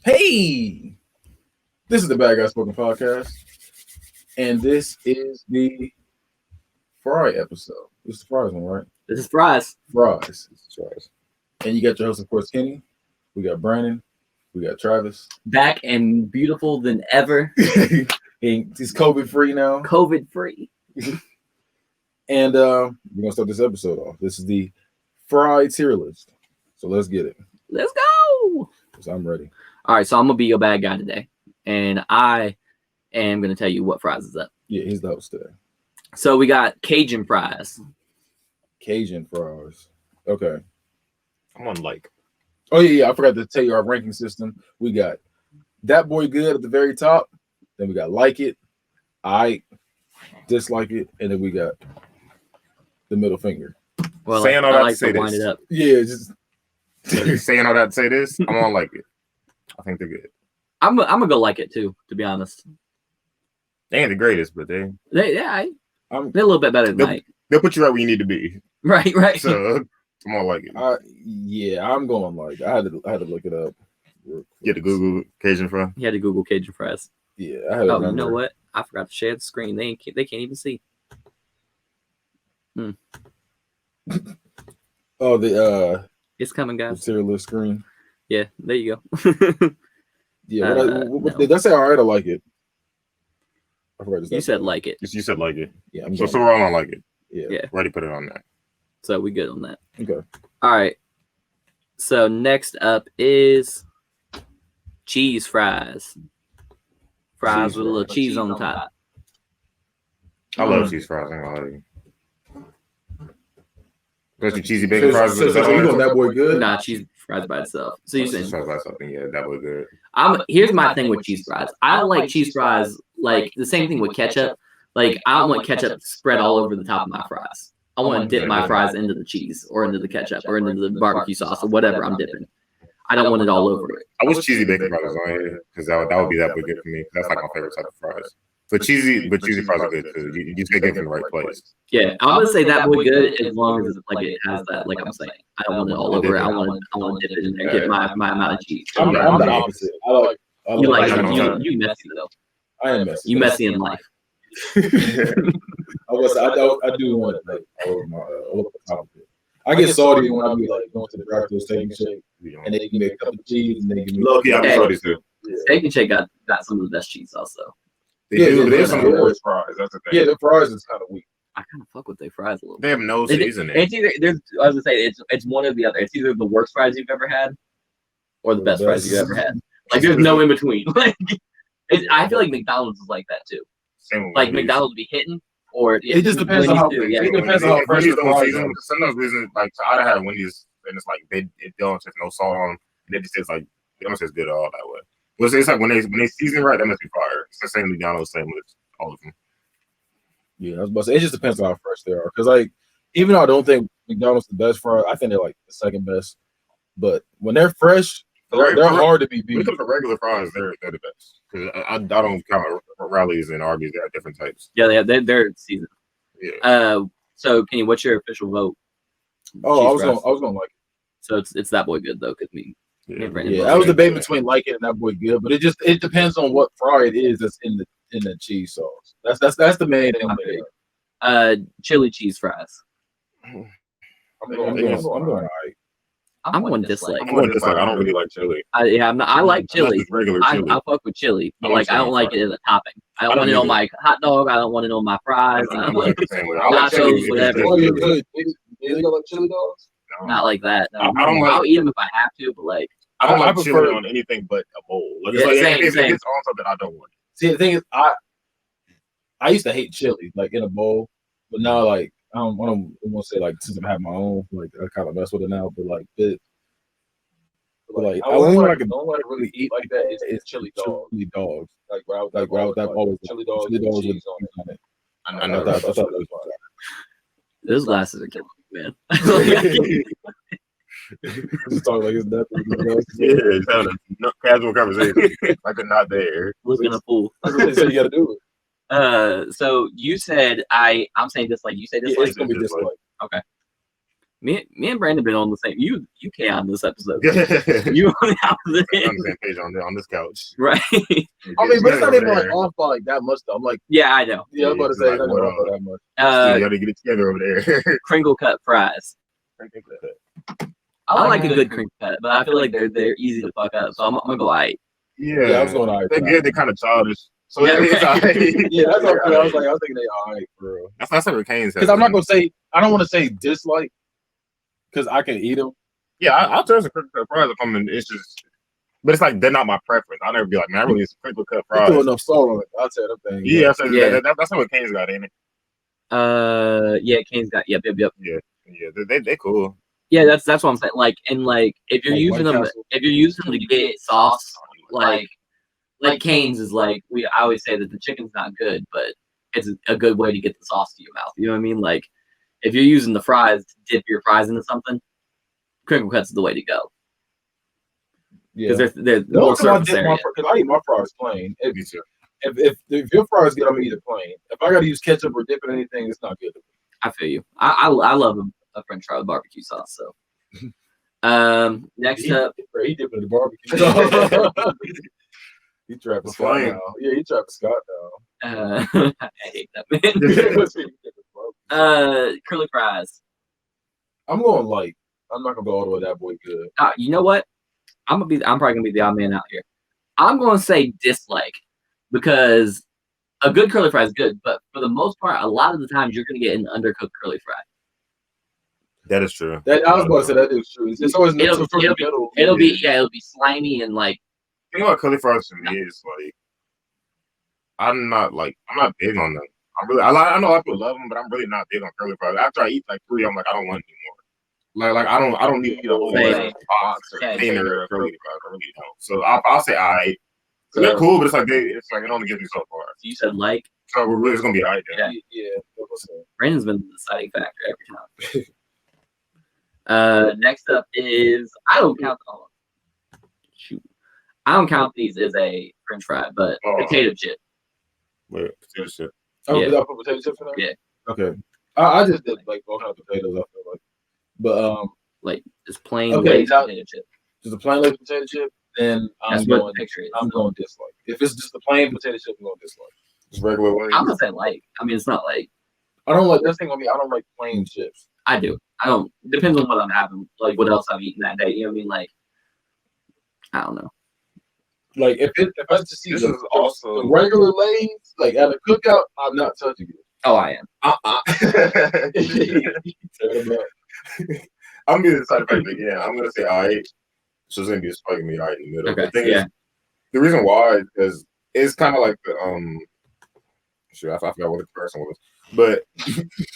Hey, this is the Bad Guy Spoken Podcast, and this is the Fry episode. This is the Fries one, right? This is Fries. Fries. This is Fries. And you got your host, of course, Kenny. We got Brandon. We got Travis. Back and beautiful than ever. He's COVID free now. COVID free. And we're gonna start this episode off. This is the Fry tier list. So let's get it. Let's go. So I'm ready. All right, so I'm gonna be your bad guy today, and I am gonna tell you what fries is up. Yeah, he's the host today. So we got Cajun fries. Cajun fries. Okay. I'm on like. Oh yeah, I forgot to tell you our ranking system. We got That Boy Good at the very top. Then we got Like It, I Dislike It, and then we got the middle finger. Well, saying I all that like to say to wind this. it up. Yeah, just Saying all that to say this, I'm on Like It. I think they're good. I'm gonna go Like It too, to be honest. They ain't the greatest, but they're They're a little bit better than Ike. they'll put you right where you need to be. Right. So I'm on Like It. yeah, I'm going like I had to look it up. Get the Google Cajun fry. You had to Google Cajun fries. Yeah, I had. Oh, you know what? I forgot to share the screen. They can't even see. Oh, the It's coming, guys. tier list screen. Yeah, there you go. Yeah, No. did I say all right? I like it. I forgot. You said Like It. You said Like It. Yeah, I'm So going, we're all on Like It. yeah. Ready to put it on there. So we good on that. Okay. All right. So next up is cheese fries. Fries Cheese with a little fries. cheese on top. I love cheese fries. I ain't gonna lie to you. Especially cheesy bacon fries. So you going That Boy Good? Nah, cheese fries by itself. So you saying something? Yeah, that was good. here's my thing with cheese fries. I don't like cheese fries like the same thing with ketchup. Like I don't want ketchup spread all over the top of my fries. I want to dip my fries into the cheese or into the ketchup or into the barbecue sauce or whatever I'm dipping. I don't want it all over it. I wish cheesy bacon fries was on here because that would be that way good for me. That's like my favorite type of fries. But cheesy fries are good too. You just get it from the right place. Yeah, I'm gonna say That Boy Good as long as like it has that. Like I'm saying, I don't want it all over it. I want to dip it in there, get my amount of cheese. I'm the opposite. You messy though. I am messy. You messy in life. I do want like all of the top of it. I get salty when I be like going to the drive-thru Steak and Shake, and they give me a cup of cheese, and they give me. Yeah, I'm salty too. Steak and Shake got some of the best cheese also. They have some of the worst fries. That's the thing. Yeah, the fries is kind of weak. I kind of fuck with their fries a little They bit. have no seasoning. It's either I was gonna say it's one or the other. It's either the worst fries you've ever had, or the best fries you've ever had. Like there's no in between. Like I feel like McDonald's is like that too. Like McDonald's be hitting, or it just depends on how. It depends on how fresh the fries are. Sometimes reason like so I had Wendy's and it's like it don't taste no salt on. It just tastes like it don't taste good at all that way. But it's like when they season right, that must be fire. It's the same McDonald's, same with all of them. Yeah, I was about to say it just depends on how fresh they are. Because like even though I don't think McDonald's the best fries, I think they're like the second best. But when they're fresh, they're hard to be beat. When it comes to regular fries, they're the best. Because I don't count Rallies and Arby's. They have different types. Yeah, they're seasoned. Yeah. So Kenny, what's your official vote? Oh, I was gonna like it. So it's That Boy Good though, because I was debating between Like It and That Boy Good, but it depends on what fry it is that's in the cheese sauce. That's the main thing. Chili cheese fries. I'm going all right. I'm going dislike. I'm going dislike. I don't really like chili. I like chili. Regular chili. I fuck with chili, but like I don't like it as a topping. I don't I want don't it on either. my hot dog. I don't want it on my fries. I don't like I like chili. nachos, whatever. Oh, you're good. You don't like chili dogs? Not like that. No. I don't like- I'll eat them if I have to, but like I don't I like prefer- chili on anything but a bowl. Like, Yeah, it's like, same, if same. it's on something, I don't want it. See, the thing is, I used to hate chili like in a bowl, but now like I don't want to say like since I have my own, like I kind of mess with it now. But like I don't want to really eat like that. It's chili dogs. Chili dogs. Like always chili dogs with cheese on it. I know. I thought that was fine. those glasses are killing me, man. Just talk like it's nothing. Yeah, it's having a casual conversation. Like they're not there. Looking a fool. That's what they say you got to do it. So you said I'm saying dislike. You say Yeah, dislike. it's gonna be dislike. Okay. Me and Brandon been on the same. You came on this episode. Yeah. You on the on the opposite. same page on this couch. Right. I mean, but it's not even like off by like that much though. I'm like, Yeah, I know. yeah, I was about to say like, not even off by that much. You got to get it together over there. Crinkle cut fries. I like a good crinkle cut, but I feel like they're easy to fuck up. So I'm gonna go light. Yeah, I was going alright. They're good. They're kind of childish. So Yeah, it's right. alright. Yeah, that's what I was like. I was thinking they alright, bro. That's what Cane's Because I'm not gonna say. I don't want to say dislike. Because I can eat them. Yeah, I'll turn some crinkle cut fries if I'm in. It's just, but it's like they're not my preference. I'll never be like, man, I really need some crinkle cut You fries. throw enough salt on it. I'll tell them things. Yeah, Yeah. That's what Cane's got in it. Yeah, Kane's got yep. Yeah, they cool. Yeah, that's what I'm saying. Like, and like if you're Like using White them, Castle. if you're using them to get sauce, like Cane's is like I always say that the chicken's not good, but it's a good way to get the sauce to your mouth. You know what I mean? Like if you're using the fries to dip your fries into something, crinkle cuts is the way to go Yeah. because they're No, more because surface area. I eat my fries plain. Me too. If your fries get, I'm gonna eat it plain. If I gotta use ketchup or dip in anything, it's not good. I feel you. I love a French fry with barbecue sauce. So, next up, He dipping in the barbecue. He trapping Scott Flying. now. Yeah, he trapping Scott now. I hate that man. Curly fries. I'm going light. I'm not gonna go all the way that boy good. You know what? I'm probably gonna be the odd man out here. I'm gonna say dislike because a good curly fry is good, but for the most part, a lot of the times you're gonna get an undercooked curly fry. That is true. I was about to say that is true. It's always It'll be slimy and like. You know what curly fries to me is like? I'm not big on them. I know a lot of people love them, but I'm really not big on curly fries. After I eat like 3, I'm like, I don't want any more. Like I don't need to eat a whole box or container of curly fries. I really don't. So I'll say alright. So they're cool, but it's like it only gives me so far. So you said like. So we're really just gonna be alright then. Yeah. Brandon's been the deciding factor every time. Next up is I don't count. I don't count these as a French fry, but potato chip. Wait, potato chip. Oh, Yeah. did I put potato chips in there? Yeah. Okay. I just did like all kinds of potatoes. I feel like, but like just plain Okay, potato chip. just a plain like potato chip. Then That's what the picture is. I'm going dislike. If it's just a plain potato chip, I'm going dislike. Just regular wings. I'm gonna say like. I mean, it's not like I don't like this thing on me. I don't like plain chips. I do. I don't. Depends on what I'm having. Like what else I've eaten that day. You know what I mean? Like I don't know. Like if I just see This the, is also- the regular Lay's, like at a cookout, I'm not touching it. Oh, I am. I'm gonna decide if I think again. I'm gonna say alright. So it's gonna be spiking me right in the middle. Okay, The thing yeah. is, the reason why is because it's kind of like the Sure, I forgot what the person was, but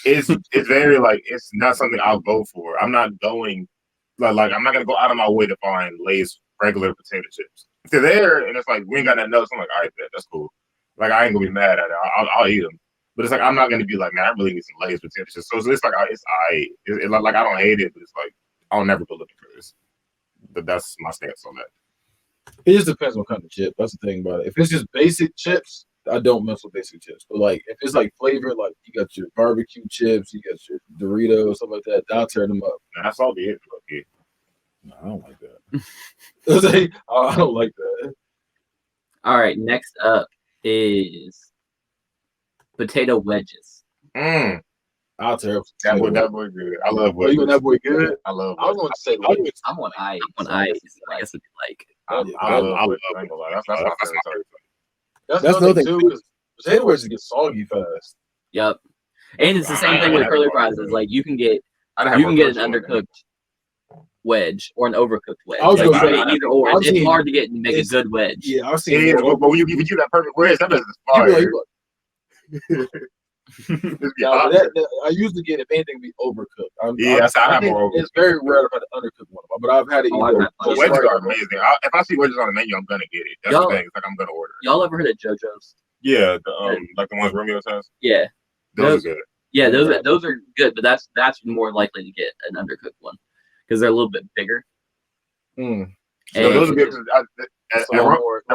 it's very like it's not something I'll go for. I'm not going like I'm not gonna go out of my way to find Lay's regular potato chips. If they're there and it's like we ain't got nothing else, I'm like, all right, that's cool. Like I ain't gonna be mad at it. I'll eat them. But it's like I'm not gonna be like, man, I really need some Lay's potato chips. So it's like it's like I don't hate it, but it's like I'll never go looking for this. But that's my stance on that. It just depends on what kind of chip. That's the thing about it. If it's just basic chips, I don't mess with basic chips. But like if it's like flavored, like you got your barbecue chips, you got your Doritos, stuff like that, I'll tear them up. And that's all the it. Okay. No, I don't like that. I don't like that. All right. Next up is potato wedges. I'll tear up. That boy good. I love Are you wedges. that boy good? I love I was going to say like, I'm on ice. I guess it'd be like. I love wedges. I ain't gonna lie. That's my favorite. that's the another thing, thing too, because potato wedges get soggy fast. Yep. And it's the same thing with curly fries. Is like you can get an undercooked wedge or an overcooked wedge. I was Like, gonna say, either or. I've It's seen- hard to get and make a good wedge. Yeah, I've Yeah, seen. but when you give that perfect wedge, that is fire. I usually get if anything be overcooked. I have more. It's very rare to have an undercooked one, but I've had it. Oh, I've had But wedges are amazing. If I see wedges on the menu, I'm gonna get it. That's the thing. It's like I'm gonna order it. Y'all ever heard of JoJo's? Yeah, like the ones Romeo's has. Yeah. Those are good. Yeah, those are good, but that's more likely to get an undercooked one because they're a little bit bigger. So those are good. At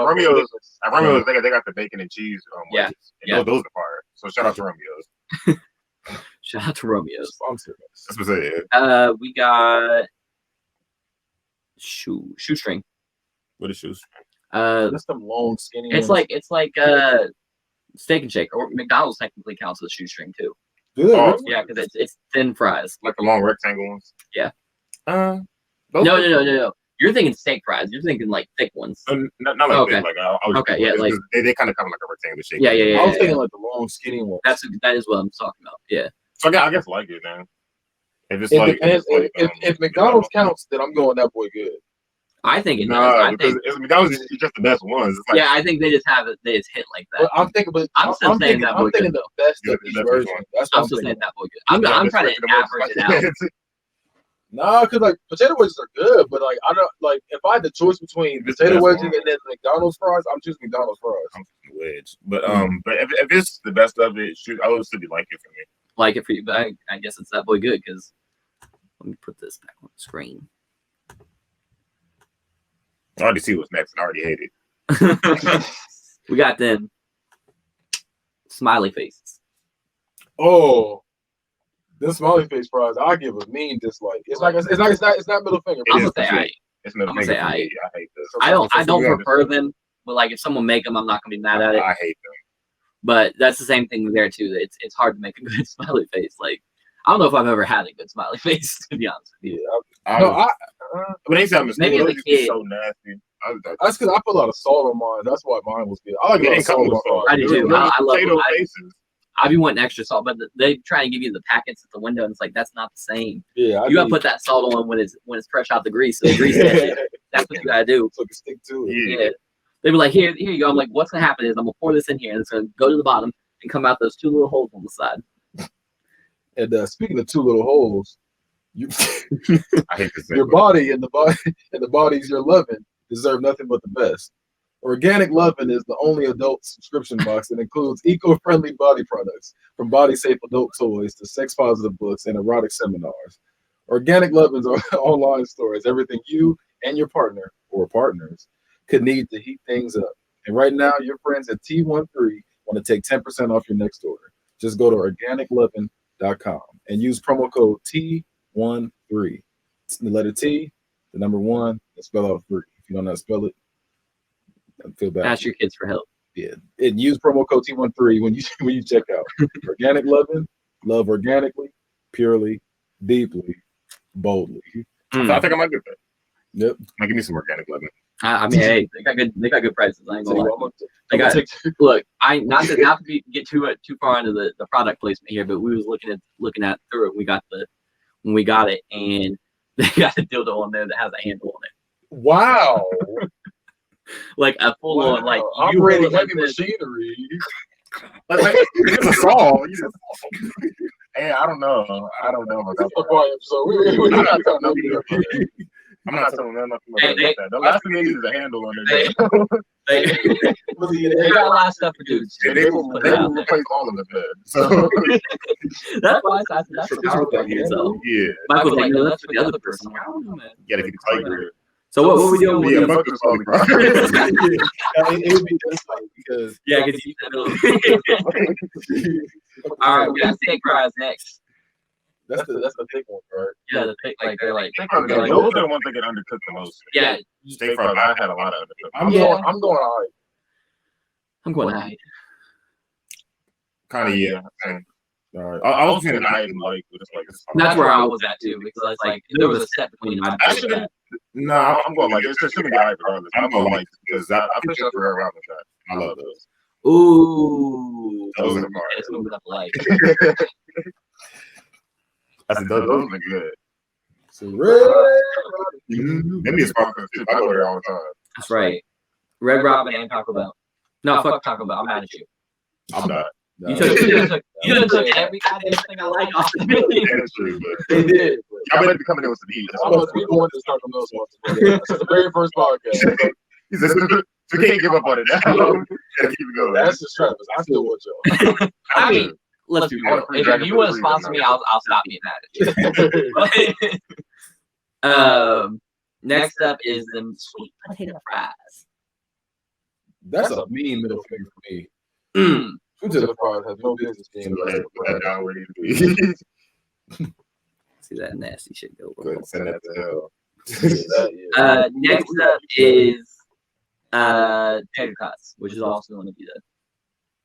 Romeo's, they got the bacon and cheese wedges. Yeah. Those are fire. So shout out to Romeo's. Shout out to Romeo's. Sponsor us. That's what I said. We got shoestring. What is shoes? That's them long, skinny. It's ones. like Steak and Shake, or McDonald's technically counts as shoestring too. Do they? Oh, Really? Yeah, because it's thin fries. Like the long rectangle ones. Yeah. No. You're thinking steak fries. You're thinking like thick ones. Not like Okay. that. Like I was Okay, yeah, like they kind of come like a rectangular shape. Yeah. I was thinking like the long, skinny ones. That is what I'm talking about. Yeah. So I guess like it, man. If it's It like, depends. If McDonald's counts, then I'm going that boy good. I think it does. nah, I because think, it's McDonald's is just the best ones. It's like, yeah, I think they just have it. They just hit like that. But I'm thinking, I'm still saying that boy I'm thinking good. the best Yeah, of each the best version. one. That's what I'm I'm still thinking. saying that boy good. I'm trying to average it out. Nah, because like potato wedges are good, but like I don't like if I had the choice between It's the potato best wedges one. and then McDonald's fries, I'm choosing McDonald's fries. I'm choosing wedge, but if it's the best of it, I would still be like it for me. Like it for you, but I guess it's that boy good because let me put this back on the screen. I already see what's next, and I already hate it. We got them smiley faces. Oh, this smiley face fries, I give a mean dislike. It's not middle finger. It I'm is gonna say for sure. I. It's middle I'm gonna finger say for me. I hate this. I don't Yeah, prefer them, but like if someone make them, I'm not gonna be mad at it. I hate them. But that's the same thing there too. It's hard to make a good smiley face. Like I don't know if I've ever had a good smiley face, to be honest with you. But anytime it's Maybe as a it's kid. so nasty. That's because I put a lot of salt on mine. That's why mine was good. I like a lot of salt on mine. I do too. I love potato it. faces. I be wanting extra salt, but they try and give you the packets at the window, and it's like that's not the same. Yeah, You gotta put that salt on when it's fresh out the grease. So the grease catch it. That's what you gotta do. So you can stick to it. Yeah. They be like, here you go. I'm like, what's gonna happen is I'm gonna pour this in here, and it's gonna go to the bottom and come out those two little holes on the side. And speaking of two little holes, you I hate this. your body and the bodies you're loving deserve nothing but the best. Organic Lovin' is the only adult subscription box that includes eco-friendly body products, from body-safe adult toys to sex-positive books and erotic seminars. Organic Lovin's online store is everything you and your partner or partners could need to heat things up. And right now, your friends at T13 want to take 10% off your next order. Just go to organiclovin.com and use promo code T13. It's the letter T, the number 1, and spell out 3. If you don't know how to spell it, I feel bad. Ask your kids for help. Yeah, and use promo code T13 when you check out. Organic Lovin', love organically, purely, deeply, boldly. So I think I might get that. Yep. Like, give me some organic loving. I mean, hey, they got good prices. I ain't gonna lie. They got, take look, I not to get too far into the product placement here, but we was looking at through it. When we got it, and they got a dildo on there that has a handle on it, Wow. like a full on like operating like heavy machinery. Like it's a saw. Hey, I don't know about that. So we're not talking about I'm not telling them nothing about that. The last thing they need is a handle on their they got a lot of stuff for dudes. They will replace all of it. So That's why that's the power thing here. So yeah, Michael's like, no, that's for the other person. I don't know, man. yeah, they can take it. So what we doing? Yeah, fuck this all. It would be just like because all right, we got steak fries next. that's the big one, right? Yeah, the pick like they're like Those are the ones that get undercooked the most. yeah. Steak fries. I had a lot of undercooked. I'm going all right. I'm going high. Kind of yeah. All right. I was thinking I didn't like, but it's like That's where I was at too because it's like there was a step between my. No, I'm going like it's just gonna be alright regardless. I'm going like because I finished up for around with that. I love those. Ooh, Those are the it's moving up the light. I said those are good. So red. Maybe it's sparkling too. I go there all the time. That's right. Red Robin and Taco Bell. No, fuck Taco Bell. I'm mad at you. I'm not. No. You took every goddamn thing I like off the menu. That's true, but They did. y'all better be coming in with some heat. We going to Taco Bell once. This is the very first podcast. He says, we can't give up on it now. Gotta keep it going. That's just Travis. I still want y'all. I mean, let's be real. If you want to sponsor me, I'll stop being mad at you. Next up is them sweet potato fries. That's a mean middle finger for me. Sweet potato fries have no business being Put like that down where it needs to be. See that nasty shit go. Go ahead and send that to hell. Next up is tater tots, which is also going to be the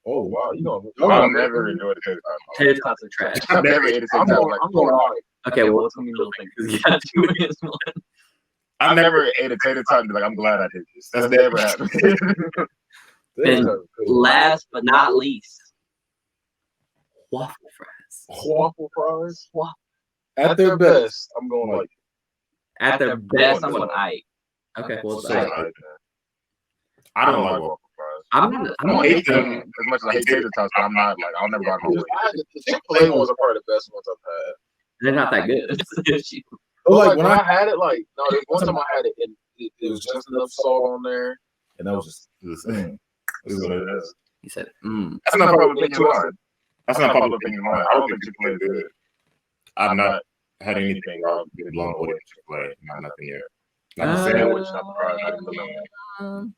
Oh wow, I've never enjoyed a tater tot. tater tots are trash. I've never ate a tater tot. I'm going hard. Okay, well, what's going to be real thing? Because you got two against one. I've never ate a tater tot and be like, I'm glad I did this. That's never happened. And last but not least, waffle fries. Waffle fries. At their best, I'm going like. At their best, I'm going I. Okay, well, So, I don't like waffle fries. I don't hate them as much as I hate tater tots, but I'm not like, I'll never go out of my way. The Chick-fil-A ones are probably the best ones I've had. They're not that good. But like when I had it, like there's one time I had it and it was just enough salt on there, and that was just This is what it is. He said, That's not popular opinion of mine. That's not popular opinion of mine. I don't think Chick-fil-A is good. I've not had anything I'll get blown away with Chick-fil-A. Not nothing yet. Not the sandwich, not the fries, not the lemon.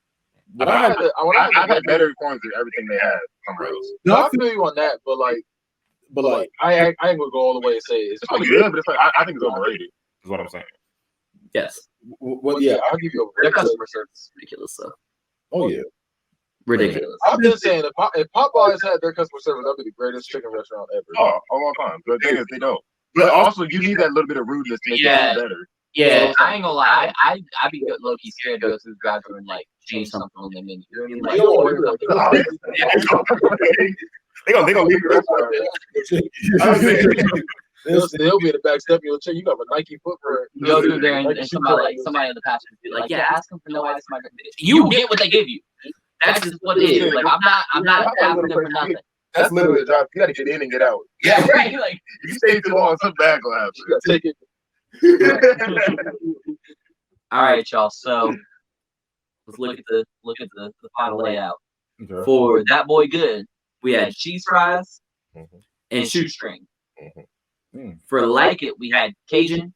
I've had better forms of everything they had somewhere else. No, I feel you on that, but like I ain't gonna go all the way and say it's It's good, but it's like I think it's overrated. Is what I'm saying. yes. Well, yeah, I'll give you Their a customer service is ridiculous, though. Oh yeah, Ridiculous. I've been saying if Popeyes had their customer service, that'd be the greatest chicken restaurant ever. Oh, a long time. But the thing is, they don't. But also, you need that little bit of rudeness to make it better. Yeah, I ain't gonna lie. I'd be low key scared to go to the drive-thru and like change something on their menu. Like, They gonna leave your restaurant. They'll be in the back step. You'll check. You got a Nike footwear. You go through there and somebody in the past would be like, "Yeah, ask them for no ice." You get what they give you. That's just what it is. Like I'm not asking them for nothing. That's literally a job. You gotta get in and get out. Yeah, right. Like if you stay too long, something bad gonna happen. You gotta take it. All right, y'all. So let's look at the final layout. Okay. For that boy good, we had cheese fries and shoestring. For like it, we had Cajun,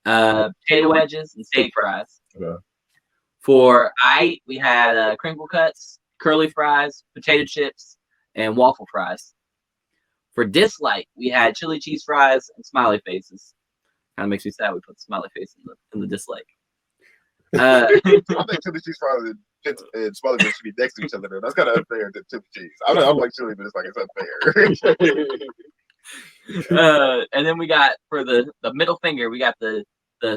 potato wedges, and steak fries. Okay. For we had crinkle cuts, curly fries, potato chips, and waffle fries. For dislike, we had chili cheese fries and smiley faces. Kind of makes me sad we put smiley face in the dislike. I think chili cheese fries and smiley face should be next to each other. That's kind of unfair to chili cheese. I like chili, but it's like it's unfair. And then we got for the middle finger, we got the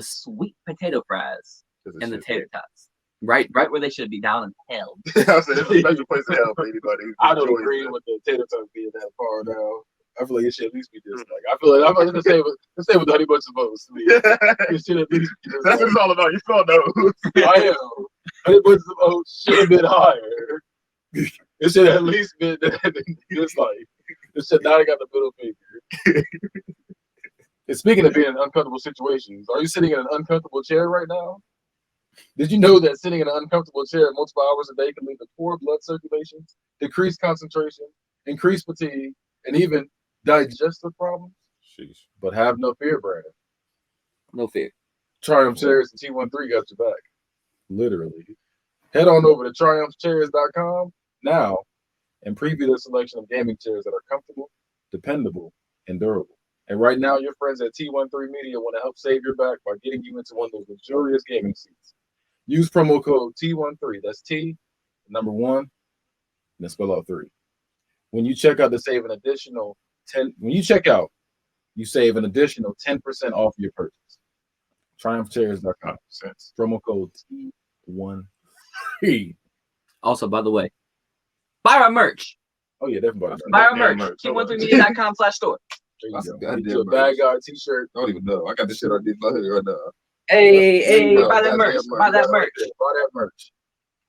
sweet potato fries and the tater tots. Right where they should be, down in hell. I said it's a special place in hell for anybody. I don't agree with the tater tots being that far down. I feel like it should at least be this. Like I feel like I'm the same with the Honey Bunch of Oats. To me, it should at least be this. That's what it's all about. You saw those. I am. Honey Bunch of Oats should have been higher. It should have at least been this. Like it should not have got the middle finger. And speaking of being in uncomfortable situations, are you sitting in an uncomfortable chair right now? Did you know that sitting in an uncomfortable chair multiple hours a day can lead to poor blood circulation, decreased concentration, increased fatigue, and even digestive problems? Sheesh. But have no fear, Brandon. No fear. Triumph Chairs and T13 got your back. Literally. Head on over to triumphchairs.com now and preview their selection of gaming chairs that are comfortable, dependable, and durable. And right now, your friends at T13 Media want to help save your back by getting you into one of those luxurious gaming seats. Use promo code T13. That's T, number 1, and then spell out 3. When you check out, save an additional 10. When you check out, you save an additional 10% off your purchase. TriumphChairs.com. Promo code T13. Also, by the way, buy our merch. Oh yeah, definitely. Buy our merch. T13media.com/store. There you go. Get you a bad guy t-shirt. I don't even know. I got this shit on my hoodie right now. Hey, buy that merch. Buy that merch. Buy that merch.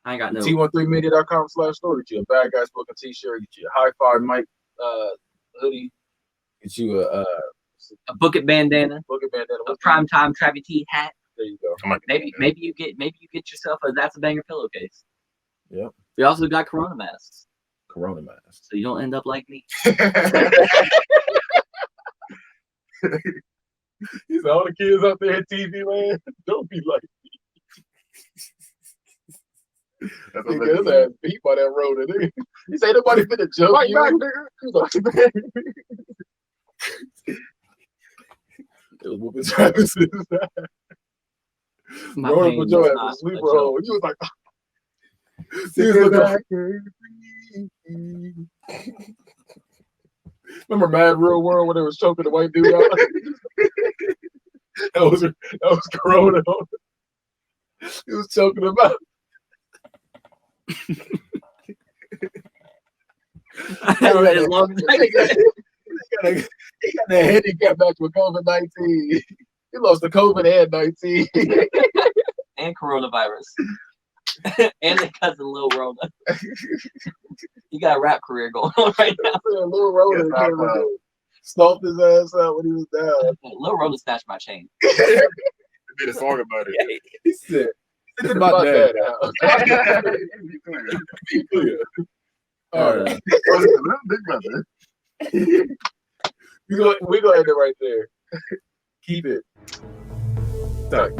I ain't got no. T13media.com/store. Get you a Bad Guy Spoken t-shirt. Get you a Hi-Fi mic hoodie. Get you a Book It bandana. Book It bandana. A primetime Travie T hat. There you go. Maybe you get yourself a That's a Banger pillowcase. Yep. We also got Corona masks. Corona mask. So you don't end up like me. He's all the kids out there at TV land. Don't be like me. That's his ass beat by that road. He say nobody finna jump Fight you. back, nigga. He was like, it was whooping Travis's. My Roller pain put is your ass not in sleeper a joke. hole. You was like, He was remember Mad Real World when they was choking the white dude out? that was Corona. He was choking him out. As long as I can. He got that handicap match with COVID-19. He lost the COVID and 19. And coronavirus. And the cousin Lil Rona. He got a rap career going on right now. Lil Rona stomped his ass out when he was down. Lil Rona snatched my chain. He did a song about it. He said, "It's about that now." All right. Big brother. We gonna end it right there. Keep it tight.